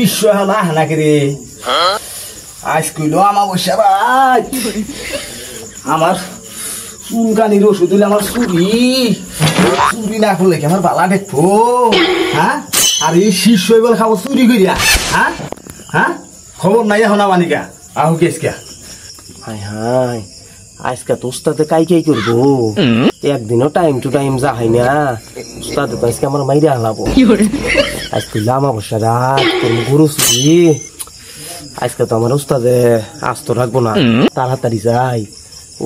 শিষ্য না নাকি রে আজ কইল আমার বসে ভাই আমার চুলকানির ওষুধ দিলে আমার চুরি না করলে কি আমার বালা দেখবো হ্যাঁ আর এই শিষ্য এবার খাবো চুরি করিয়া হ্যাঁ হ্যাঁ খবর নাই এখন মানিকা আহ কেসকা হাই হাই আজকে তো উস্তাদে কাই করবো একদিনও টাইম টু টাইম যা হয় না উস্তাদে তো আজকে আমার মাইরে হালাবো আজকে লামা বসা রাত গরু চুরি আজকে তো আমার উস্তাদে আস্ত রাখবো না তাড়াতাড়ি যাই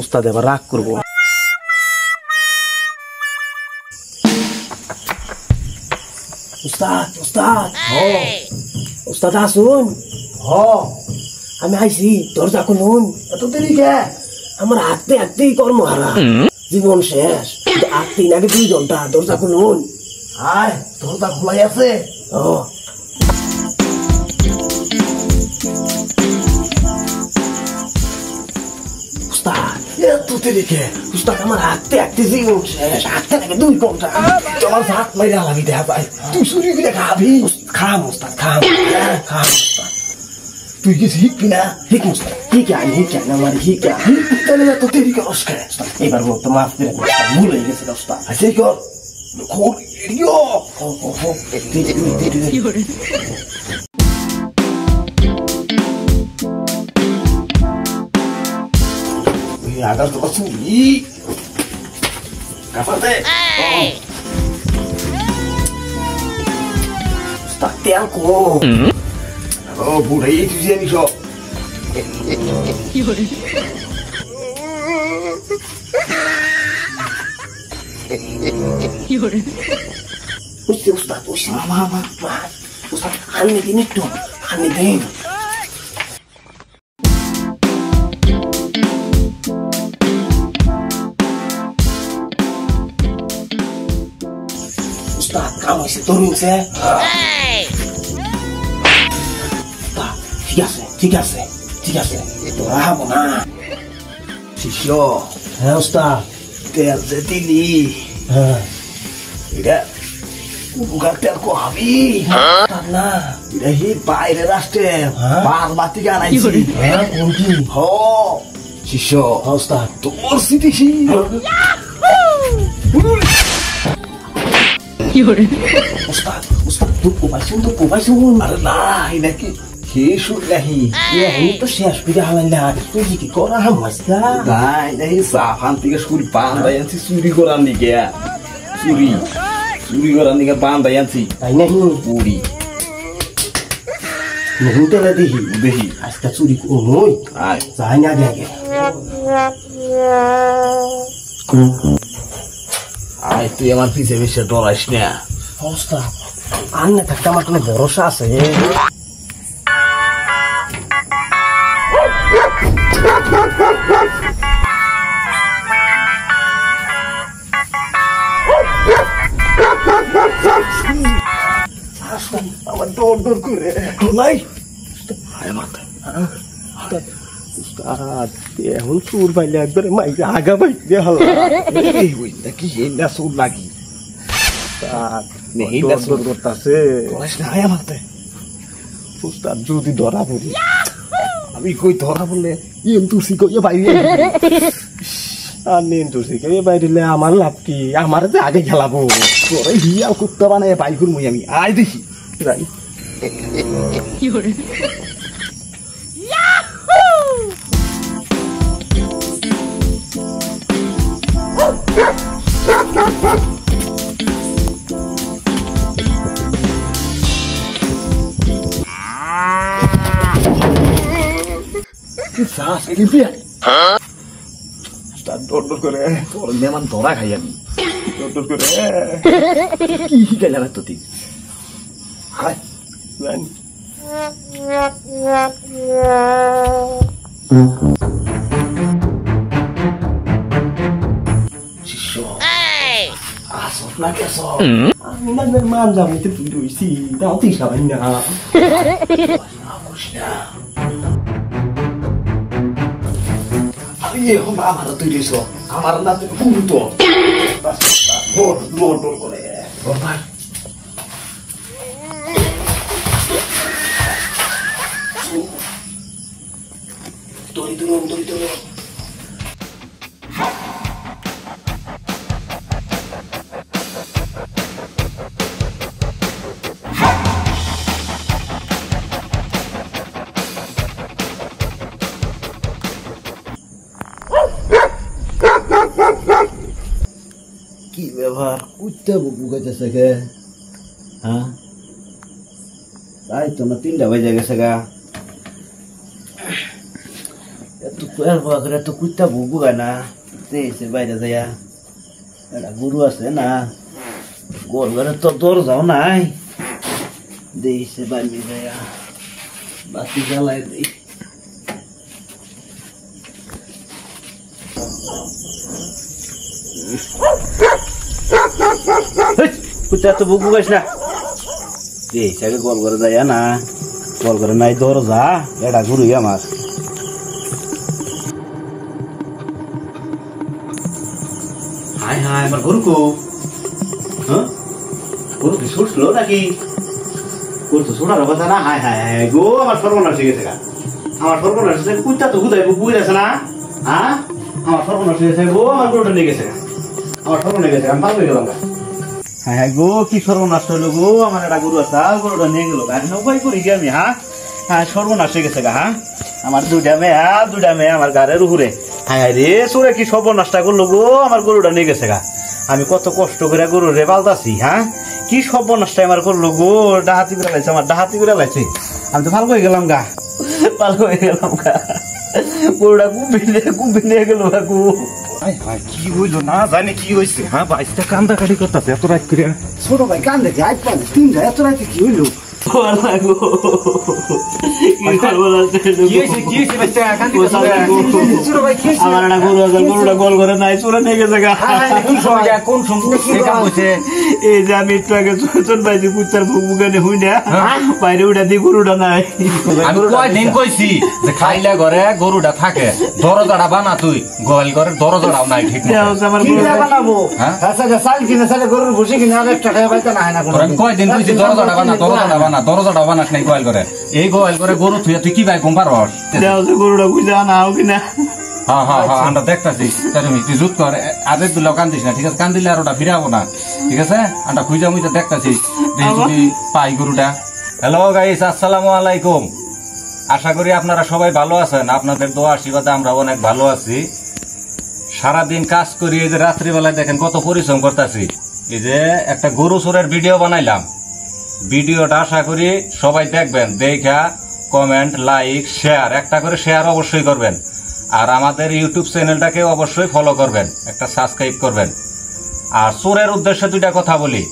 উস্তাদে আবার রাগ করবো উস্তাদ উস্তাদ উস্তাদ আসুন আমি আইসি দরজা খুলুন এত দেরি কে আমার হাঁটতে হাঁটতেই কর্মহারা জীবন শেষ হাঁটতেই নাকি 2 ঘন্টা দরজা খুলুন আয় দরজা খোলাই আছে উস্তাদ এত দেরি কে উস্তাদ আমার হাঁটতে হাঁটতে জীবন শেষ হাঁটতে নাকি 2 ঘন্টা তোমার ভাত মাইরা লাগি দেখা পাই তুই চুরি করে খাবি খাম উস্তাদ খাম খাম উস্তাদ তুই কিছু শিখবি না ঠিক উস্তাদ ঠিক আনি আমার ঠিক তাহলে এত দেরি করস কে এবার তো মাফ করে ভুল হয়ে গেছে উস্তাদ আচ্ছা কর খোর এরিও আগার তো চুরি কাফাতে উস্তাদ তেল কো ও বুড়াই তুই জানিস উস্তাদ উস্তাদ আনি দিন একটু আনি দিন উস্তাদ কাম হয়েছে তরুণছে ঠিক আছে তোরা হবো না শিষ্য হ্যাঁ উস্তাদ তেল যে দিলি হ্যাঁ এটা উপকার তেল কহাবি না এটা হি বাইরে রাষ্ট্রে বারবাতি গানাইছি কোন কি হ শিষ্য উস্তাদ তোর স্মৃতি উস্তাদ দুঃখ পাইছুন আরে না নাকি শেষ নাহি আমি তো শেষ করে হালাইলা তুই কি করা হামাইছা নাই নাই সাফান থেকে সুরি বান্ধাই আনছি চুরি করার নিকে চুরি করার নিকে বান্ধাই আনছি তাই নাকি পুরি নহু তেলে দেখি আজকে চুরি করমই আয় যাই না আগে আয় তুই আমার পিছে পিছে ডরাইস না উস্তাদ আর না থাকতে আমার কোনো ভরসা আছে আমার ডর করে নাই উস্তাদ এখন চুর পাইলে একবারে মাইকে আগা পাইতে হল নাকি হেন্দা সুর লাগি ডর করতেছে আমাকে উস্তাদ যদি ধরা পড়ি আমি কই ধরা বললে ইম তুই কইয়া বাইরে আর নিন তুই বাইরে আমার লাভ কি আমার যে আগে খেলাবো তোরে হিয়া কুত্তা বানায় বাইকুর মুই আমি আয় দেখি যাই ডর করে তোর মেমান ধরা খাই আমি ডর করে কি শিখাইলাম তো তুই খাই জানি শিষ্য আসত না কেস আমি না মান যাবো তো তুই রইছি তাও তুই সবাই না এখন আমার তৈরি আমার না তুমি পুরুত করে দড়ি ধরো কি ব্যাপার কুত্তা বুকু গেছে কে হ্যাঁ তাই তো না 3টা বাজে গেছে গা এত কোয়ার বাগরে তো কুত্তা বুকু গায় না তেইছে বাইরে যায়া এটা গরু আছে না গোল ঘরে তো দরজাও নাই দেইছে বাইরে যায়া বাতি জ্বালাই দেই কুত্তা তো বুকু গাইস না দেইছে আগে গোল ঘরে যায়া না গোল ঘরে নাই দরজা এটা গরুই আমার হাই হাই আমার গরু কো হ্যাঁ গরু কি ছুটলো নাকি গরু তো ছোটার কথা না হাই হাই হাই গো আমার সর্বনাশ হয়ে গেছে আমার সর্বনাশ হয়েছে কুত্তা তো কোথায় বুঝে আছে না হ্যাঁ আমার সর্বনাশ হয়ে গেছে গো আমার গরুটা নিয়ে গেছে আমার সর্বনাশ গেছে আমি পাল হয়ে গেলাম হ্যাঁ হ্যাঁ গো কি সর্বনাশ হইলো গো আমার একটা গরু আছে গরুটা নিয়ে গেল এখন উপায় করি কি আমি হ্যাঁ হ্যাঁ সর্বনাশ হয়ে গেছে হ্যাঁ আমার দুইটা মেয়ে আমার গাড়ির উপরে হ্যাঁ রে চোরে কি সর্বনাশটা করলো গো আমার গরুটা নিয়ে গেছে গা আমি কত কষ্ট করে গরু রে পালতাছি হ্যাঁ কি সর্বনাশটা আমার করলো গো ডাহাতি করে লাইছে আমার ডাহাতি করে লাইছে আমি তো ভালো হয়ে গেলাম গা ভালো হয়ে গেলাম গা গরুটা কুম্ভি নিয়ে গেল গো কি হইলো না জানি কি হয়েছে হ্যাঁ বাইশটা কান্দা কাটি করতেছে এত রাত করে ছোট ভাই কান্দে যাই পারে 3টা এত রাতে কি হইলো গরুটা গোল করে নাই চোরা নিয়ে গেছে এই যে আমি একটু আগে চোর পাইছি কুত্তার বুকানে হুই না বাইরে উঠা দিয়ে গরুটা নাই আমি কয়দিন কইছি যে খাইলে ঘরে গরুটা থাকে দরজাটা বানা তুই গোয়াল ঘরে দরজাটাও নাই ঠিক গরুর ভুসি কিনে আর একটা আমি কয়দিন কইছি দরজাটা বানা দরজাটা বানাস নাই গোয়াল ঘরে এই গোয়াল ঘরে গরু তুই তুই কি ভাই ঘুম পারস গরুটা বুঝে আনাও কিনা হ্যাঁ হ্যাঁ হ্যাঁ আমরা দেখতেছি তুই জুত কর আজের দিলেও কান্দিস না ঠিক আছে কান্দিলে আর ওটা ফিরাবো না ঠিক আছে আমরা খুঁজা মুইজা দেখতেছি যদি পাই গরুটা হ্যালো গাইস আসসালামু আলাইকুম আশা করি আপনারা সবাই ভালো আছেন আপনাদের দোয়া আশীর্বাদে আমরা অনেক ভালো আছি সারাদিন কাজ করি এই যে রাত্রিবেলায় দেখেন কত পরিশ্রম করতেছি এই যে একটা গরু চোরের ভিডিও বানাইলাম ভিডিওটা আশা করি সবাই দেখবেন দেখা কমেন্ট লাইক শেয়ার একটা করে শেয়ার অবশ্যই করবেন আর আমাদের ইউটিউব চ্যানেলটাকে অবশ্যই ফলো করবেন একটা সাবস্ক্রাইব করবেন আর চোরের উদ্দেশ্যে 2টা কথা বলি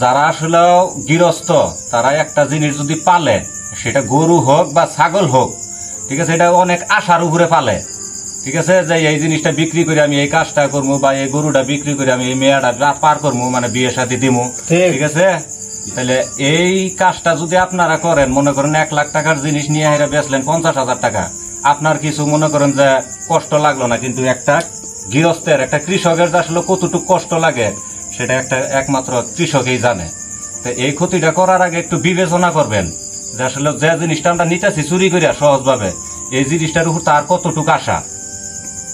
যারা আসলে গৃহস্থ তারা একটা জিনিস যদি পালে সেটা গরু হোক বা ছাগল হোক ঠিক আছে এটা অনেক আশার উপরে পালে ঠিক আছে যে এই জিনিসটা বিক্রি করে আমি এই কাজটা করবো বা এই গরুটা বিক্রি করে আমি এই মেয়েটা পার করবো মানে বিয়ে শাদী দিবো ঠিক আছে তাহলে এই কাজটা যদি আপনারা করেন মনে করেন 1 লাখ টাকার জিনিস নিয়ে হেরে বেচলেন 50,000 টাকা আপনার কিছু মনে করেন যে কষ্ট লাগলো না কিন্তু একটা গৃহস্থের একটা কৃষকের আসলে কতটুকু কষ্ট লাগে সেটা একটা একমাত্র কৃষকই জানে তো এই ক্ষতিটা করার আগে একটু বিবেচনা করবেন যে আসলে যে জিনিসটা আমরা নিতেছি চুরি করিয়া সহজভাবে এই জিনিসটার উপর তার কতটুকু আশা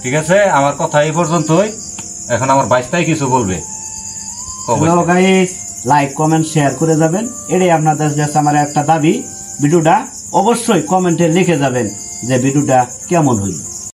ঠিক আছে আমার কথা এই পর্যন্তই এখন আমার বাইশটাই কিছু বলবে লাইক কমেন্ট শেয়ার করে যাবেন এটাই আপনাদের কাছে আমার একটা দাবি ভিডিওটা অবশ্যই কমেন্টে লিখে যাবেন যে ভিডিওটা কেমন হইল।